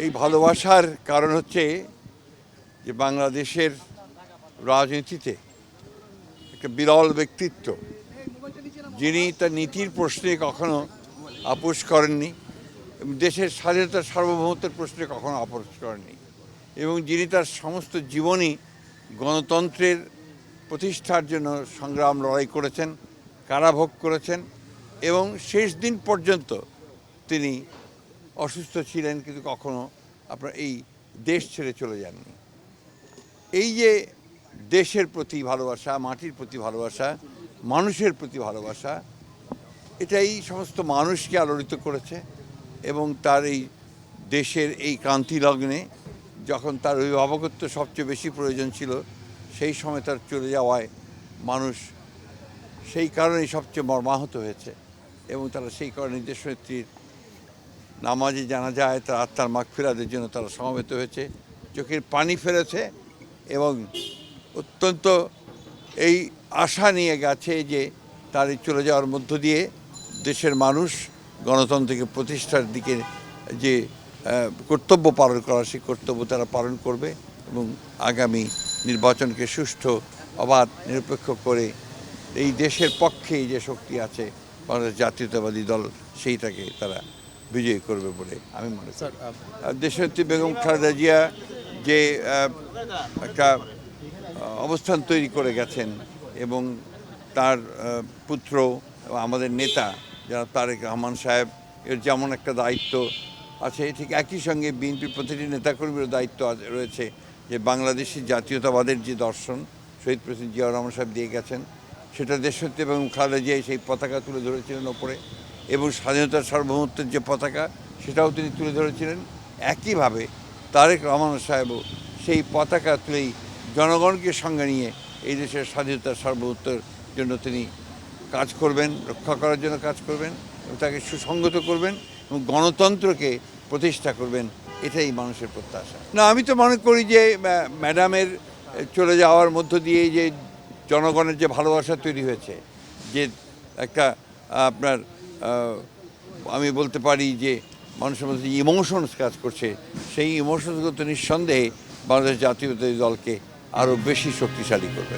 এই ভালোবাসার কারণ হচ্ছে যে বাংলাদেশের রাজনীতিতে একটা বিরল ব্যক্তিত্ব, যিনি তার নীতির প্রশ্নে কখনো আপোষ করেননি, দেশের স্বাধীনতা সার্বভৌমত্বের প্রশ্নে কখনো আপোষ করেননি, এবং যিনি তার সমস্ত জীবনই গণতন্ত্রের প্রতিষ্ঠার জন্য সংগ্রাম লড়াই করেছেন, কারাভোগ করেছেন, এবং শেষ দিন পর্যন্ত তিনি অসুস্থ ছিলেন কিন্তু কখনো আপনার এই দেশ ছেড়ে চলে যাননি। এই যে দেশের প্রতি ভালোবাসা, মাটির প্রতি ভালোবাসা, মানুষের প্রতি ভালোবাসা, এটাই সমস্ত মানুষকে আলোড়িত করেছে। এবং তার এই দেশের এই ক্রান্তি লগ্নে যখন তার অভিভাবকত্ব সবচেয়ে বেশি প্রয়োজন ছিল, সেই সময় তার চলে যাওয়ায় মানুষ সেই কারণেই সবচেয়ে মর্মাহত হয়েছে। এবং তারা সেই কারণে দেশনেত্রীর নামাজে জানা যায় তার আত্মার মাগফিরাতের জন্য তারা সমবেত হয়েছে, চোখের পানি ফেলেছে এবং অত্যন্ত এই আশা নিয়ে গেছে যে তার এই চলে যাওয়ার মধ্য দিয়ে দেশের মানুষ গণতন্ত্রকে প্রতিষ্ঠার দিকে যে কর্তব্য পালন করা, সেই কর্তব্য তারা পালন করবে এবং আগামী নির্বাচনকে সুষ্ঠু, অবাধ, নিরপেক্ষ করে এই দেশের পক্ষে যে শক্তি আছে বাংলাদেশ জাতীয়তাবাদী দল, সেইটাকে তারা বিজয়ী করবে বলে আমি মনে করি। দেশনেত্রী বেগম খালেদা জিয়া যে একটা অবস্থান তৈরি করে গেছেন এবং তার পুত্র আমাদের নেতা যারা তারেক রহমান সাহেব, এর যেমন একটা দায়িত্ব আছে, ঠিক একই সঙ্গে বিএনপির প্রতিটি নেতাকর্মীর দায়িত্ব রয়েছে যে বাংলাদেশি জাতীয়তাবাদের যে দর্শন শহীদ প্রেসিডেন্ট জিয়াউর রহমান সাহেব দিয়ে গেছেন, সেটা দেশনেত্রী এবং খালেদা জিয়া সেই পতাকা তুলে ধরেছিলেন ওপরে, এবং স্বাধীনতার সার্বভৌমত্বের যে পতাকা সেটাও তিনি তুলে ধরেছিলেন। একইভাবে তারেক রহমান সাহেবও সেই পতাকা তুলেই জনগণকে সঙ্গে নিয়ে এই দেশের স্বাধীনতার সার্বভৌমত্বের জন্য তিনি কাজ করবেন, রক্ষা করার জন্য কাজ করবেন এবং তাকে সুসংগত করবেন এবং গণতন্ত্রকে প্রতিষ্ঠা করবেন, এটাই মানুষের প্রত্যাশা। না, আমি তো মনে করি যে ম্যাডামের চলে যাওয়ার মধ্য দিয়ে যে জনগণের যে ভালোবাসা তৈরি হয়েছে, যে একটা আপনার আমি বলতে পারি যে মানুষের মধ্যে যে ইমোশনস কাজ করছে, সেই ইমোশনসগুলো তো নিঃসন্দেহে বাংলাদেশ জাতীয়তাবাদী দলকে আরও বেশি শক্তিশালী করবে।